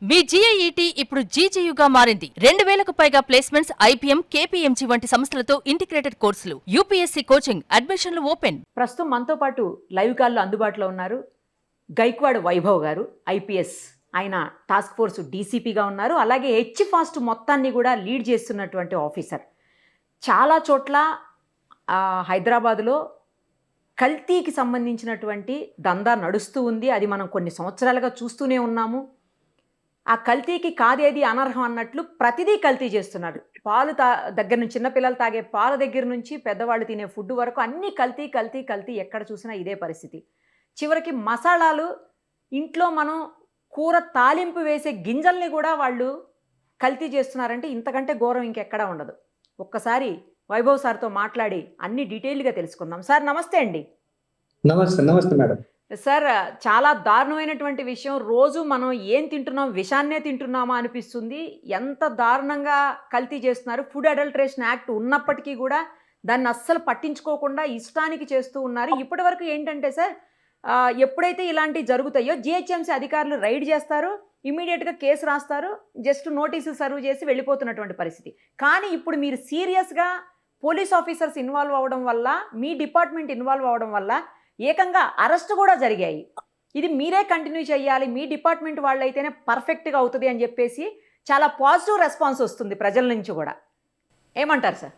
మీ GIET ఇప్పుడు GGUగా మారింది. 2000కు పైగా ప్లేస్మెంట్స్, IPM, KPMG వంటి సంస్థలతో ఇంటిగ్రేటెడ్ కోర్సులు, UPSC కోచింగ్, అడ్మిషన్లు ఓపెన్. ప్రస్తుతం మనతో పాటు లైవ్ కాల్లో అందుబాటులో ఉన్నారు గైక్వాడ్ వైభవ్ గారు, IPS. ఆయన టాస్క్ ఫోర్స్ DCPగా ఉన్నారు. అలాగే ఫాస్ట్ మొత్తాన్ని కూడా లీడ్ చేస్తున్నటువంటి ఆఫీసర్. చాలా చోట్ల హైదరాబాదులో కల్తీకి సంబంధించినటువంటి దందా నడుస్తూ ఉంది. అది మనం కొన్ని సంవత్సరాలుగా చూస్తూనే ఉన్నాము. ఆ కల్తీకి కాదేది అనర్హం అన్నట్లు ప్రతిదీ కల్తీ చేస్తున్నారు. పాలు దగ్గర నుంచి, చిన్నపిల్లలు తాగే పాల దగ్గర నుంచి పెద్దవాళ్ళు తినే ఫుడ్ వరకు అన్నీ కల్తీ కల్తీ కల్తీ. ఎక్కడ చూసినా ఇదే పరిస్థితి. చివరికి మసాలాలు, ఇంట్లో మనం కూర తాలింపు వేసే గింజల్ని కూడా వాళ్ళు కల్తీ చేస్తున్నారంటే ఇంతకంటే ఘోరం ఇంకెక్కడా ఉండదు. ఒక్కసారి వైభవ్ సార్తో మాట్లాడి అన్ని డీటెయిల్గా తెలుసుకుందాం. సార్ నమస్తే అండి. నమస్తే మేడం. సార్, చాలా దారుణమైనటువంటి విషయం. రోజు మనం ఏం తింటున్నాం, విషాన్నే తింటున్నామా అనిపిస్తుంది. ఎంత దారుణంగా కల్తీ చేస్తున్నారు. ఫుడ్ అడల్టరేషన్ యాక్ట్ ఉన్నప్పటికీ కూడా దాన్ని అస్సలు పట్టించుకోకుండా ఇష్టానికి చేస్తూ ఉన్నారు. ఇప్పటి వరకు ఏంటంటే సార్, ఎప్పుడైతే ఇలాంటివి జరుగుతాయో GHMC అధికారులు రైడ్ చేస్తారు, ఇమీడియట్గా కేసు రాస్తారు, జస్ట్ నోటీసులు సర్వ్ చేసి వెళ్ళిపోతున్నటువంటి పరిస్థితి. కానీ ఇప్పుడు మీరు సీరియస్గా పోలీస్ ఆఫీసర్స్ ఇన్వాల్వ్ అవ్వడం వల్ల, మీ డిపార్ట్మెంట్ ఇన్వాల్వ్ అవ్వడం వల్ల ఏకంగా అరెస్ట్ కూడా జరిగాయి. ఇది మీరే కంటిన్యూ చేయాలి, మీ డిపార్ట్మెంట్ వాళ్ళు అయితేనే పర్ఫెక్ట్గా అవుతుంది అని చెప్పేసి చాలా పాజిటివ్ రెస్పాన్స్ వస్తుంది ప్రజల నుంచి కూడా. ఏమంటారు సార్?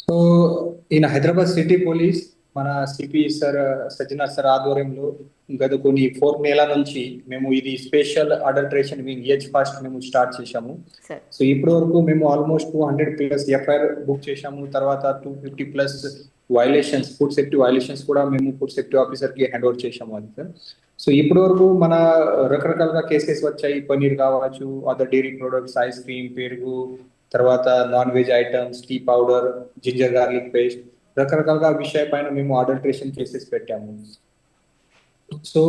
సో ఈయన హైదరాబాద్ సిటీ పోలీస్ మన సిపి సార్ సజ్జనార్ సార్ ఆధ్వర్యంలో గత కొన్ని 4 నెలల నుంచి మేము ఇది స్పెషల్ అడల్టరేషన్ వింగ్ ఫాస్ట్ మేము స్టార్ట్ చేశాము. సో ఇప్పటి వరకు మేము ఆల్మోస్ట్ 200+ FIR బుక్ చేశాము. తర్వాత 250+ వైలేషన్స్, ఫుడ్ సేఫ్టీ వైలేషన్స్ కూడా మేము ఫుడ్ సేఫ్టీ ఆఫీసర్ కి హ్యాండ్ ఓవర్ చేశాము అది సార్. సో ఇప్పటి వరకు మన రకరకాలుగా కేసెస్ వచ్చాయి. పన్నీర్ కావచ్చు, other dairy products, ice cream, పెరుగు, తర్వాత non veg items, tea powder, ginger garlic paste, రకరకాలుగా విషయ పైన మేము అడల్టరేషన్ కేసెస్ పెట్టాము. సో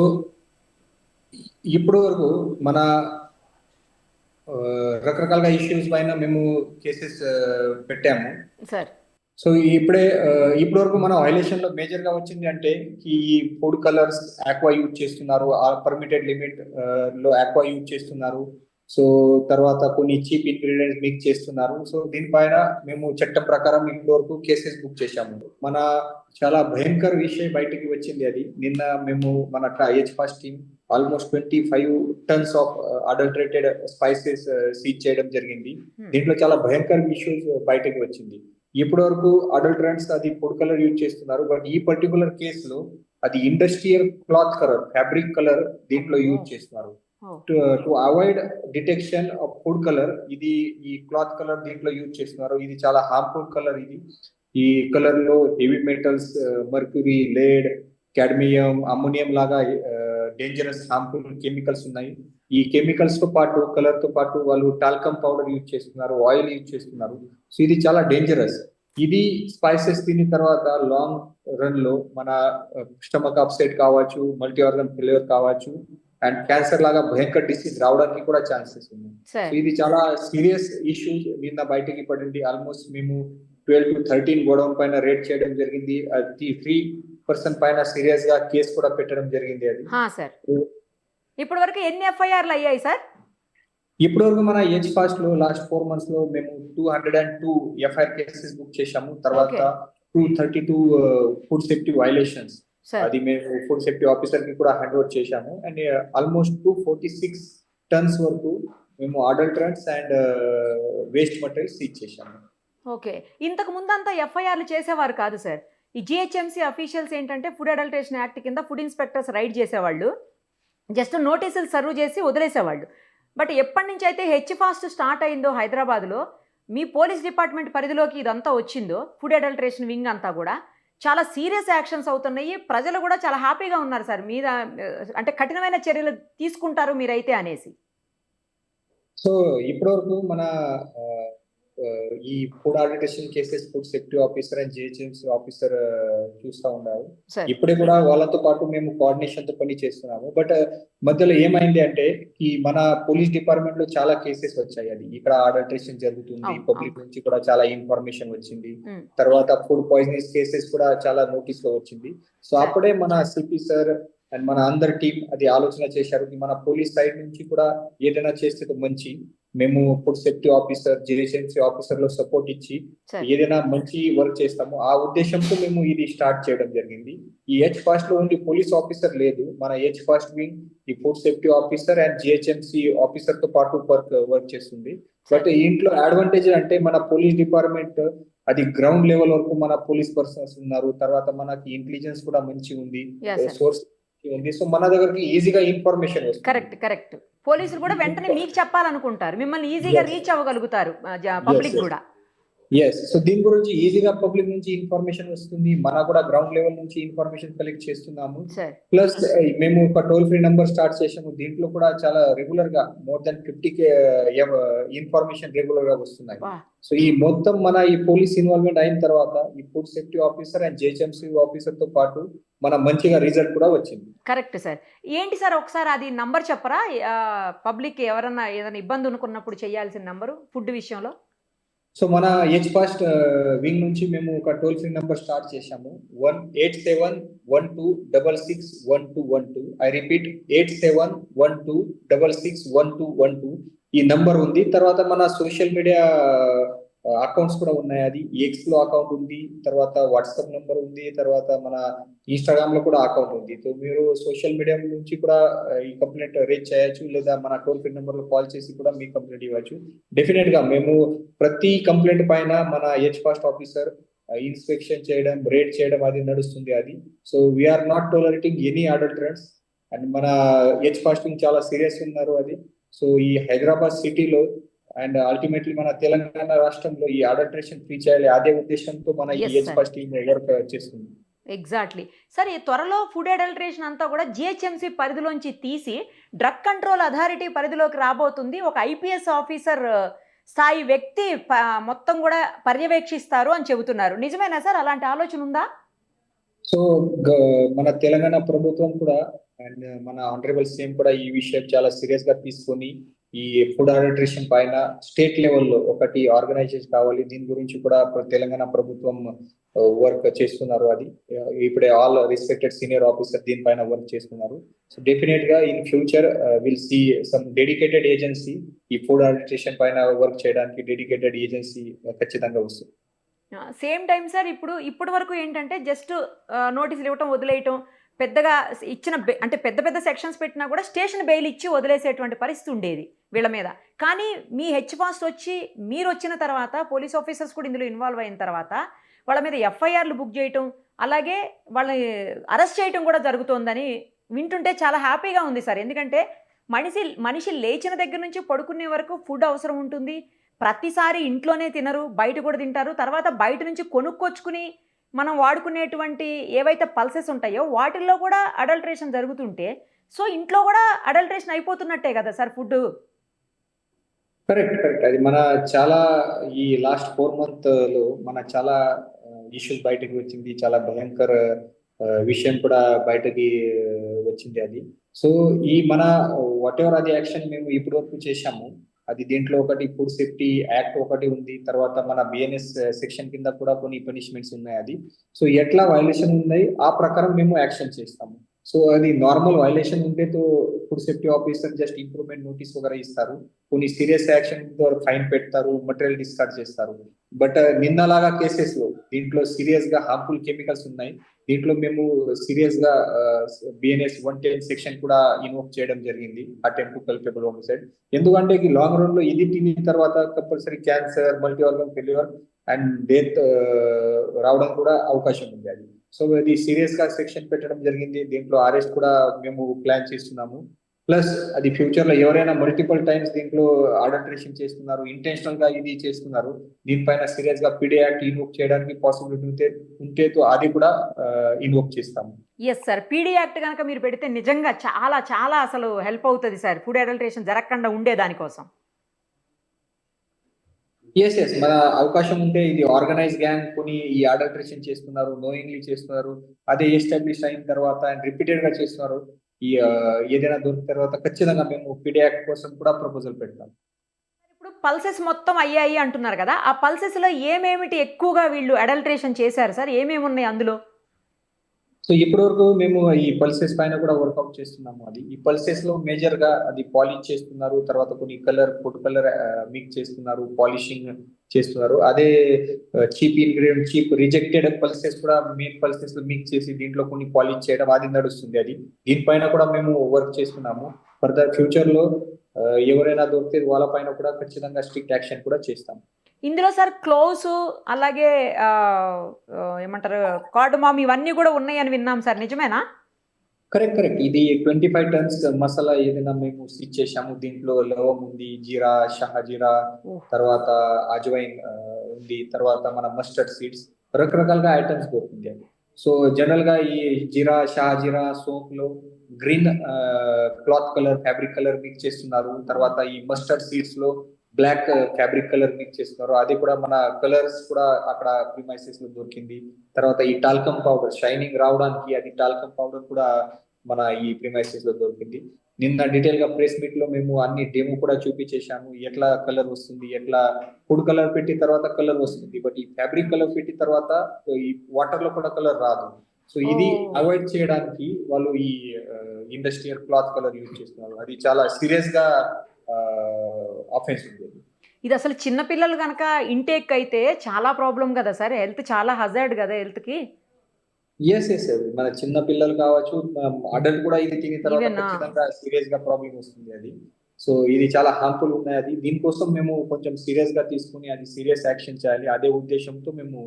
ఇప్పటి వరకు మన రకరకాలుగా ఇష్యూస్ పైన మేము కేసెస్ పెట్టాము సార్. సో ఇప్పటి వరకు మన వైలేషన్ లో మేజర్ గా వచ్చింది అంటే ఈ ఫుడ్ కలర్స్ ఆక్వా యూజ్ చేస్తున్నారు, పర్మిటెడ్ లిమిట్ లో ఆక్వా యూజ్ చేస్తున్నారు. సో తర్వాత కొన్ని చీప్ ఇంగ్రీడియంట్స్ మిక్స్ చేస్తున్నారు. సో దీనిపైన మేము చట్టం ప్రకారం ఇప్పటి వరకు కేసెస్ బుక్ చేశాము. మన చాలా భయంకర విషయం బయటికి వచ్చింది. అది నిన్న మేము మన fast team almost 25 tons of adulterated spices seize చేయడం జరిగింది. దీంట్లో చాలా భయంకర ఇష్యూస్ బయటకు వచ్చింది. ఇప్పటి వరకు అడల్టరెంట్స్ అది ఫుడ్ కలర్ యూజ్ చేస్తున్నారు, బట్ ఈ పర్టికులర్ కేసులో అది industrial cloth colour, fabric colour దీంట్లో యూజ్ చేస్తున్నారు. To avoid detection of food colour ఇది ఈ క్లాత్ కలర్ దీంట్లో యూజ్ చేస్తున్నారు. ఇది చాలా హార్మ్ఫుల్ కలర్. ఈ కలర్ లో heavy metals, mercury, laid, cadmium, ammonium లాగా డేంజరస్ హార్మ్ఫుల్ కెమికల్స్ ఉన్నాయి. ఈ కెమికల్స్ తో పాటు, కలర్ తో పాటు వాళ్ళు టాల్కమ్ పౌడర్ యూజ్ చేస్తున్నారు, ఆయిల్ యూజ్ చేస్తున్నారు. సో ఇది చాలా డేంజరస్. ఇది స్పైసెస్ తిన్న తర్వాత లాంగ్ రన్ లో మన స్టమక్ అప్సెట్ కావచ్చు, మల్టీ ఆర్గన్ ఫెయిల్యూర్ కావచ్చు, అండ్ క్యాన్సర్ లాగా భయంకర డిసీజ్ రావడానికి కూడా ఛాన్సెస్ ఉన్నాయి. సో ఇది చాలా సీరియస్ ఇష్యూ నిన్న బయటకి పడింది. ఆల్మోస్ట్ మేము 12 to 13 గోడౌన్ పైన రేడ్ చేయడం జరిగింది. 3% పైన సీరియస్ గా కేసు కూడా పెట్టడం జరిగింది. అది ఇప్పటి వరకు ఎన్ని FIRలు అయ్యాయి సార్? ఇప్పటి వరకు మన ఫాస్ట్ లో లాస్ట్ 4 months లో మేము 202 FIR కేసెస్ బుక్ చేశాము. తర్వాత 232 ఫుడ్ సేఫ్టీ వైలేషన్స్, అది మేము ఫుడ్ సేఫ్టీ ఆఫీసర్ కి కూడా హ్యాండ్ ఓవర్ చేశాము. అండ్ ఆల్మోస్ట్ 246 టన్స్ వరకు మేము అడల్టరెంట్స్ అండ్ వేస్ట్ మటీరియల్ సీజ్ చేశాము. ఓకే, ఇంతకు ముందంతా FIRలు చేసేవారు కాదు సార్. ఈ GHMC అఫీషియల్స్ ఏంటంటే ఫుడ్ అడల్టరేషన్ యాక్ట్ కింద ఫుడ్ ఇన్స్పెక్టర్స్ రైడ్ చేసేవాళ్ళు, జస్ట్ నోటీసులు సర్వ్ చేసి వదిలేసేవాళ్ళు. బట్ ఎప్పటి నుంచి అయితే ఫాస్ట్ స్టార్ట్ అయిందో హైదరాబాద్లో, మీ పోలీస్ డిపార్ట్మెంట్ పరిధిలోకి ఇదంతా వచ్చిందో, ఫుడ్ అడల్టరేషన్ వింగ్ అంతా కూడా చాలా సీరియస్ యాక్షన్స్ అవుతున్నాయి. ప్రజలు కూడా చాలా హ్యాపీగా ఉన్నారు సార్ మీద, అంటే కఠినమైన చర్యలు తీసుకుంటారు మీరైతే అనేసి. సో ఇప్పటివరకు మన ఈ food adulteration cases food safety officer and GHMC officer చూస్తూ ఉన్నారు. ఇప్పుడే కూడా వాళ్ళతో పాటు మేము కోఆర్డినేషన్ తో పని చేస్తున్నాము. బట్ మధ్యలో ఏమైంది అంటే ఈ మన పోలీస్ డిపార్ట్మెంట్ లో చాలా కేసెస్ వచ్చాయి. అది ఇక్కడ అడల్టరేషన్ జరుగుతుంది, పబ్లిక్ నుంచి కూడా చాలా ఇన్ఫర్మేషన్ వచ్చింది. తర్వాత ఫుడ్ పాయిజనింగ్ కేసెస్ కూడా చాలా నోటీస్ లో వచ్చింది. సో అప్పుడే మన సిపి సార్ అండ్ మన అందరి టీం అది ఆలోచన చేశారు. మన పోలీస్ సైడ్ నుంచి కూడా ఏదైనా చేస్తే మంచి, మేము food safety officer, GHMC officer లో సపోర్ట్ ఇచ్చి ఏదైనా మంచి వర్క్ చేస్తాము ఆ ఉద్దేశంతో మేము ఇది స్టార్ట్ చేయడం జరిగింది. ఈ హెచ్ ఫాస్ట్ లో ఓన్లీ పోలీస్ ఆఫీసర్ లేదు, మన హెచ్ ఫాస్ట్ వింగ్ ఈ food safety officer and GHMC officer తో పాటు వర్క్ చేస్తుంది. బట్ ఇంట్లో అడ్వాంటేజ్ అంటే మన పోలీస్ డిపార్ట్మెంట్ అది గ్రౌండ్ లెవెల్ వరకు మన పోలీస్ పర్సన్స్ ఉన్నారు, తర్వాత మనకి ఇంటెలిజెన్స్ కూడా మంచి ఉంది, సోర్స్ ఉంది. సో మన దగ్గరికి ఈజీగా ఇన్ఫర్మేషన్ వస్తుంది. కరెక్ట్. పోలీసులు కూడా వెంటనే మీకు చెప్పాలనుకుంటారు, మిమ్మల్ని ఈజీగా రీచ్ అవ్వగలుగుతారు పబ్లిక్ కూడా. సో దీని గురించి ఈజీగా పబ్లిక్ నుంచి ఇన్ఫర్మేషన్ వస్తుంది, మన కూడా గ్రౌండ్ లెవెల్ నుంచి ఇన్ఫర్మేషన్ కలెక్ట్ చేస్తున్నాము. ప్లస్ మేము ఒక టోల్ ఫ్రీ నంబర్ స్టార్ట్ చేసాము, దీంట్లో కూడా చాలా రెగ్యులర్ గా more than 50K information regular గా వస్తున్నాయి. సో ఈ మొత్తం మన ఈ పోలీస్ ఇన్వాల్వ్మెంట్ అయిన తర్వాత ఈ food safety officer and GHMC officer తో పాటు మన మంచిగా రిజల్ట్ కూడా వచ్చింది. Correct sir. ఏంటి సార్ ఒకసారి అది నంబర్ చెప్పరా, పబ్లిక్ ఎవరన్నా ఏదైనా ఇబ్బంది అనుకున్నప్పుడు చేయాల్సిన నంబరు ఫుడ్ విషయంలో? సో మన హెచ్ ఫాస్ట్ వింగ్ నుంచి మేము ఒక టోల్ ఫ్రీ నంబర్ స్టార్ట్ చేశాము, 18712661212. I repeat 8712661212. ఈ నంబర్ ఉంది. తర్వాత మన సోషల్ మీడియా అకౌంట్స్ కూడా ఉన్నాయి, అది ఎక్స్ లో అకౌంట్ ఉంది, తర్వాత వాట్సాప్ నంబర్ ఉంది, తర్వాత మన ఇన్స్టాగ్రామ్ లో కూడా అకౌంట్ ఉంది. సో మీరు సోషల్ మీడియా నుంచి కూడా ఈ కంప్లైంట్ రేజ్ చేయొచ్చు, లేదా మన టోల్ ఫ్రీ నెంబర్ లో కాల్ చేసి కూడా మీ కంప్లైంట్ ఇవ్వచ్చు. డెఫినెట్ గా మేము ప్రతి కంప్లైంట్ పైన మన హెచ్ ఫాస్ట్ ఆఫీసర్ ఇన్స్పెక్షన్ చేయడం, రేట్ చేయడం అది నడుస్తుంది అది. So we are not tolerating any adulterants and మన హెచ్ ఫాస్టింగ్ చాలా సీరియస్ ఉన్నారు అది. సో ఈ హైదరాబాద్ సిటీలో అండ్ అల్టిమేట్లీ మన తెలంగాణ రాష్ట్రంలో ఈ అడల్టరేషన్ ఫ్రీ చేయాలి, అదే ఉద్దేశంతో మన ఈ హెచ్ ఫాస్ట్ టీమ్ వర్క్ చేస్తుంది. Exactly sir. ఈ త్వరలో ఫుడ్ అడల్టరేషన్ అంతా కూడా జిహెచ్ఎంసీ పరిధిలోంచి తీసి డ్రగ్ కంట్రోల్ అథారిటీ పరిధిలోకి రాబోతుంది. ఒక ఐపీఎస్ ఆఫీసర్ స్థాయి వ్యక్తి మొత్తం కూడా పర్యవేక్షిస్తారు అని చెబుతున్నారు, నిజమేనా సార్? అలాంటి ఆలోచన ఉందా? సో మన తెలంగాణ ప్రభుత్వం కూడా అండ్ మన ఆనరబుల్ సీఎం కూడా ఈ విషయం చాలా సీరియస్ గా తీసుకొని ఈ ఫుడ్ అడల్టరేషన్ పైన స్టేట్ లెవెల్లో ఒకటి ఆర్గనైజేషన్ కావాలి, దీని గురించి కూడా తెలంగాణ ప్రభుత్వం వర్క్ చేస్తున్నారు. అది ఇప్పుడే ఆల్ రెస్పెక్టెడ్ సీనియర్ ఆఫీసర్ దీనిపైన వర్క్ చేస్తున్నారు. సో డెఫినెట్ గా in future will see some dedicated agency ఈ ఫుడ్ అడల్టరేషన్ పైన వర్క్ చేయడానికి డెడికేటెడ్ ఏజెన్సీ ఖచ్చితంగా వస్తుంది. సేమ్ టైం సార్, ఇప్పుడు వరకు ఏంటంటే జస్ట్ నోటీసులు ఇవ్వటం, వదిలేయటం, పెద్దగా ఇచ్చిన అంటే పెద్ద సెక్షన్స్ పెట్టినా కూడా స్టేషన్ బెయిల్ ఇచ్చి వదిలేసేటువంటి పరిస్థితి ఉండేది వీళ్ళ మీద. కానీ మీ హెచ్ ఫాస్ట్ వచ్చి మీరు వచ్చిన తర్వాత, పోలీస్ ఆఫీసర్స్ కూడా ఇందులో ఇన్వాల్వ్ అయిన తర్వాత వాళ్ళ మీద ఎఫ్ఐఆర్లు బుక్ చేయటం, అలాగే వాళ్ళని అరెస్ట్ చేయటం కూడా జరుగుతోందని వింటుంటే చాలా హ్యాపీగా ఉంది సార్. ఎందుకంటే మనిషి లేచిన దగ్గర నుంచి పడుకునే వరకు ఫుడ్ అవసరం ఉంటుంది. ప్రతిసారి ఇంట్లోనే తినరు, బయట కూడా తింటారు. తర్వాత బయట నుంచి కొనుక్కొచ్చుకుని మనం వాడుకునేటువంటి ఏవైతే పల్సెస్ ఉంటాయో వాటిల్లో కూడా అడల్టరేషన్ జరుగుతుంటే, సో ఇంట్లో కూడా అడల్టరేషన్ అయిపోతున్నట్టే కదా సార్ ఫుడ్? కరెక్ట్. అది మన చాలా ఈ లాస్ట్ 4 months లో మన చాలా ఇష్యూస్ బయటకు వచ్చింది, చాలా భయంకర విషయం కూడా బయటకి వచ్చింది అది. సో ఈ మన వాట్ ఎవర్ అది యాక్షన్ మేము ఇప్పటి వరకు చేశాము, అది దీంట్లో ఒకటి ఫుడ్ సేఫ్టీ యాక్ట్ ఒకటి ఉంది, తర్వాత మన బిఎన్ఎస్ సెక్షన్ కింద కూడా కొన్ని పనిష్మెంట్స్ ఉన్నాయి అది. సో ఎట్లా వైలేషన్ ఉన్నాయి ఆ ప్రకారం మేము యాక్షన్ చేస్తాము. సో అది నార్మల్ వైలేషన్ ఉంటే తో food safety officer just improvement notice వగైరా ఇస్తారు, కొన్ని సీరియస్ యాక్షన్ ఫైన్ పెడతారు, మటీరియల్ డిస్కార్డ్ చేస్తారు. బట్ నిన్నలాగా కేసెస్ లో దీంట్లో సీరియస్ గా హార్మ్ఫుల్ కెమికల్స్ ఉన్నాయి, దీంట్లో మేము సీరియస్ గా బిఎన్ఎస్ 110 సెక్షన్ కూడా ఇన్వోక్ చేయడం జరిగింది, అటెంప్ట్ టు కల్పబుల్ హోమిసైడ్. ఎందుకంటే లాంగ్ రన్ లో ఇది తిన్న తర్వాత compulsory cancer, multi organ failure and death రావడం కూడా అవకాశం ఉంది అది. సో ఇది సీరియస్ గా సెక్షన్ పెట్టడం జరిగింది, దీంట్లో అరెస్ట్ కూడా మేము ప్లాన్ చేస్తున్నాము. ప్లస్ అది ఫ్యూచర్ లో ఎవరైనా మల్టిపుల్ టైమ్స్ దీంట్లో అడల్టరేషన్ చేస్తున్నారు, ఇంటెన్షనల్ గా ఇది చేస్తున్నారు, దీనిపైన సీరియస్ గా పీడీ యాక్ట్ ఇన్వోక్ చేయడానికి పాసిబిలిటీ ఉంటే అది కూడా ఇన్వోక్ చేస్తాము. ఎస్ సార్, పీడీ యాక్ట్ కనుక మీరు పెడితే నిజంగా చాలా చాలా అసలు హెల్ప్ అవుతుంది సార్, ఫుడ్ అడల్టరేషన్ జరగకుండా ఉండే దానికోసం. ఎస్ మన అవకాశం ఉంటే ఇది ఆర్గనైజ్ గ్యాంగ్ కొన్ని ఈ అడల్టరేషన్ చేస్తున్నారు, నోయింగ్లీ చేస్తున్నారు, అదే ఎస్టాబ్లిష్ అయిన తర్వాత అండ్ రిపీటెడ్ గా చేస్తున్నారు, ఈ ఏదైనా దొరికిన తర్వాత ఖచ్చితంగా మేము పీడీ యాక్ట్ కోసం కూడా ప్రపోజల్ పెడతాం. ఇప్పుడు పల్సెస్ మొత్తం అయ్యాయి అంటున్నారు కదా, ఆ పల్సెస్ లో ఏమేమిటి ఎక్కువగా వీళ్ళు అడల్టరేషన్ చేశారు సార్? ఏమేమి ఉన్నాయి అందులో? సో ఇప్పటి వరకు మేము ఈ పల్సెస్ పైన కూడా వర్కౌట్ చేస్తున్నాము. అది ఈ పల్సెస్ లో మేజర్ గా అది పాలిష్ చేస్తున్నారు, తర్వాత కొన్ని ఫుడ్ కలర్ మిక్స్ చేస్తున్నారు, పాలిషింగ్ చేస్తున్నారు. అదే cheap ingredient, cheap rejected pulses కూడా మెయిన్ పల్సెస్ లో మిక్స్ చేసి దీంట్లో కొన్ని పాలిష్ చేయడం అది నడుస్తుంది. అది దీనిపైన కూడా మేము వర్క్ చేస్తున్నాము. ఫర్దర్ ఫ్యూచర్ లో ఎవరైనా దొరికితే వాళ్ళపైన కూడా ఖచ్చితంగా స్ట్రిక్ట్ యాక్షన్ కూడా చేస్తాం. ఇందులో సార్ క్లోవ్స్ అలాగే ఏమంటారు కార్డమామ్ ఇవన్నీ కూడా ఉన్నాయని విన్నాం సార్, నిజమేనా? కరెక్ట్. ఇది 25 టన్స్ మసాలా ఏదైనా మేము స్టిచ్ చేశాము. దీంట్లో లవం ఉంది, జీరా, షాజీరా, తర్వాత అజ్వైన్ ఉంది, తర్వాత మన మస్టర్డ్ సీడ్స్, రకరకాలుగా ఐటమ్స్ దొరుకుతుంది అది. సో జనరల్ గా ఈ జీరా, షాజీరా సోప్ లో green cloth colour, fabric colour mix చేస్తున్నారు. తర్వాత ఈ మస్టర్డ్ సీడ్స్ లో బ్లాక్ ఫ్యాబ్రిక్ కలర్ మిక్స్ చేస్తున్నారు. అది కూడా మన కలర్స్ కూడా అక్కడ ప్రిమైసెస్ లో దొరికింది. తర్వాత ఈ టాల్కమ్ పౌడర్ షైనింగ్ రావడానికి అది టాల్కమ్ పౌడర్ కూడా మన ఈ ప్రిమైసెస్ లో దొరికింది. నిన్న డీటెయిల్ గా ప్రెస్ మీట్ లో మేము అన్ని డెమో కూడా చూపించేశాము. ఎట్లా కలర్ వస్తుంది, ఎట్లా ఫుడ్ కలర్ పెట్టి తర్వాత కలర్ వస్తుంది, బట్ ఈ ఫ్యాబ్రిక్ కలర్ పెట్టి తర్వాత ఈ వాటర్ లో కూడా కలర్ రాదు. సో ఇది అవాయిడ్ చేయడానికి వాళ్ళు ఈ ఇండస్ట్రియల్ క్లాత్ కలర్ యూజ్ చేస్తున్నారు. అది చాలా సీరియస్ గా ఆఫెన్స్ ఉంది. ఇది అసలు చిన్నపిల్లలు కనుక ఇంటేక్ అయితే చాలా ప్రాబ్లం కదా సార్, హెల్త్ చాలా హజార్డ్ కదా హెల్త్ కి. ఎస్ మన చిన్న పిల్లలు కావచ్చు, అడల్ట్ కూడా ఇది తిని తర్వాత ఖచ్చితంగా సీరియస్ గా ప్రాబ్లం వస్తుంది అది. సో ఇది చాలా హార్మ్ఫుల్ ఉన్నాయి. అది దీనికోసం మేము కొంచెం సీరియస్ గా తీసుకుని అది సీరియస్ యాక్షన్ చేయాలి. అదే ఉద్దేశంతో మేము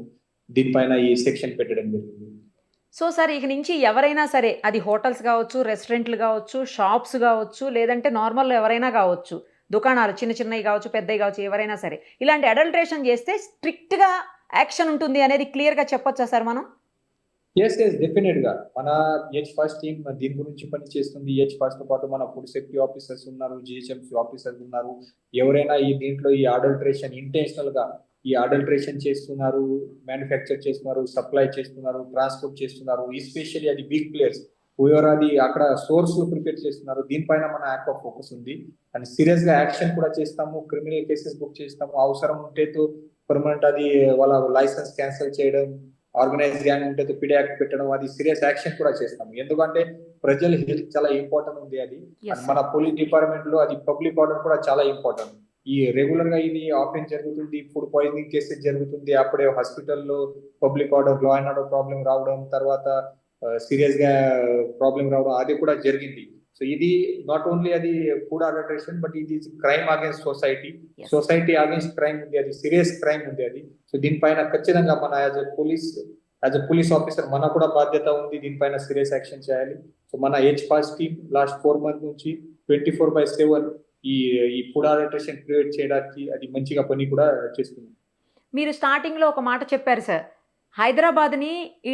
దీనిపైన ఈ సెక్షన్ పెట్టడం జరిగింది. సో సార్ ఇక నుంచి ఎవరైనా సరే, అది హోటల్స్ కావచ్చు, రెస్టారెంట్లు కావచ్చు, షాప్స్ కావచ్చు, లేదంటే నార్మల్ ఎవరైనా కావచ్చు, దుకాణాలు చిన్న చిన్నవి కావచ్చు, పెద్దవి కావచ్చు, ఎవరైనా సరే ఇలాంటి అడల్ట్రేషన్ చేస్తే స్ట్రిక్ట్గా యాక్షన్ ఉంటుంది అనేది క్లియర్గా చెప్పొచ్చా సార్ మనం? ఎస్ డెఫినెట్ గా మన హెచ్ ఫాస్ట్ టీమ్ దీని గురించి పని చేస్తుంది. హెచ్ ఫాస్ట్ తో పాటు మన ఫుడ్ సేఫ్టీ ఆఫీసర్స్ ఉన్నారు, జిహెచ్ఎంసీ ఆఫీసర్స్ ఉన్నారు. ఎవరైనా ఈ దీంట్లో ఈ అడల్ట్రేషన్ ఇంటెన్షనల్ గా ఈ అడల్ట్రేషన్ చేస్తున్నారు, మ్యానుఫ్యాక్చర్ చేస్తున్నారు, సప్లై చేస్తున్నారు, ట్రాన్స్పోర్ట్ చేస్తున్నారు, ఎస్పెషల్లీ అది బిగ్ ప్లేయర్స్ ఎవరు అది అక్కడ సోర్స్ ప్రిపేర్ చేస్తున్నారు, దీనిపైన మన యాక్ట్ ఆఫ్ ఫోకస్ ఉంది. అండ్ సీరియస్ గా యాక్షన్ కూడా చేస్తాము, క్రిమినల్ కేసెస్ బుక్ చేస్తాము. అవసరం ఉంటే పర్మనెంట్ అది వాళ్ళ లైసెన్స్ క్యాన్సిల్ చేయడం, ఆర్గనైజ్ గ్యాంగ్ ఉంటే పిడి యాక్ట్ పెట్టడం, అది సీరియస్ యాక్షన్ కూడా చేస్తాము. ఎందుకంటే ప్రజల హెల్త్ చాలా ఇంపార్టెంట్ ఉంది అది. మన పోలీస్ డిపార్ట్మెంట్ లో అది పబ్లిక్ ఆర్డర్ కూడా చాలా ఇంపార్టెంట్. ఈ రెగ్యులర్ గా ఇది ఆఫెన్స్ జరుగుతుంది, ఫుడ్ పాయిజనింగ్ కేసెస్ జరుగుతుంది, అప్పుడే హాస్పిటల్లో public order, law and order problem రావడం, తర్వాత సీరియస్ గా ప్రాబ్లం రావడం అది కూడా జరిగింది. సో ఇది నాట్ ఓన్లీ అది ఫుడ్ అడల్ట్రేషన్, బట్ ఇది crime against society against crime ఉంది, అది సీరియస్ క్రైమ్ ఉంది అది. సో దీనిపైన ఖచ్చితంగా మన యాజ్ ఎ పోలీస్ ఆఫీసర్ మనకు కూడా బాధ్యత ఉంది, దీనిపైన సీరియస్ యాక్షన్ చేయాలి. సో మన హెచ్ ఫాస్ట్ టీమ్ లాస్ట్ 4 months నుంచి 24/7 ఈ ఫుడ్ అడల్ట్రేషన్ క్రియేట్ చేయడానికి అది మంచిగా పని కూడా చేస్తుంది. మీరు స్టార్టింగ్ లో ఒక మాట చెప్పారు సార్, హైదరాబాద్ని ఈ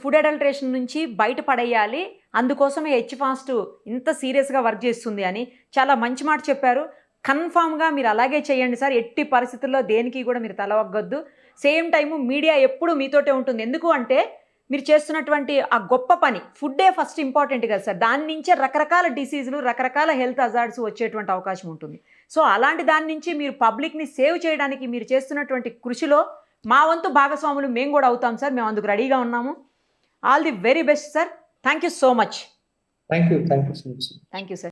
ఫుడ్ అడల్ట్రేషన్ నుంచి బయటపడేయాలి, అందుకోసమే హెచ్ ఫాస్ట్ ఇంత సీరియస్గా వర్క్ చేస్తుంది అని చాలా మంచి మాట చెప్పారు. కన్ఫామ్గా మీరు అలాగే చేయండి సార్, ఎట్టి పరిస్థితుల్లో దేనికి కూడా మీరు తలవగ్గొద్దు. సేమ్ టైము మీడియా ఎప్పుడు మీతోటే ఉంటుంది. ఎందుకు అంటే మీరు చేస్తున్నటువంటి ఆ గొప్ప పని, ఫుడ్డే ఫస్ట్ ఇంపార్టెంట్ కదా సార్, దాని నుంచే రకరకాల డిసీజులు, రకరకాల హెల్త్ హజార్డ్స్ వచ్చేటువంటి అవకాశం ఉంటుంది. సో అలాంటి దాని నుంచి మీరు పబ్లిక్ని సేవ్ చేయడానికి మీరు చేస్తున్నటువంటి కృషిలో మా వంతు భాగస్వాములు మేము కూడా అవుతాం సార్, మేము అందుకు రెడీగా ఉన్నాము. All the very best sir, thank you so much. Thank you so much. Thank you sir.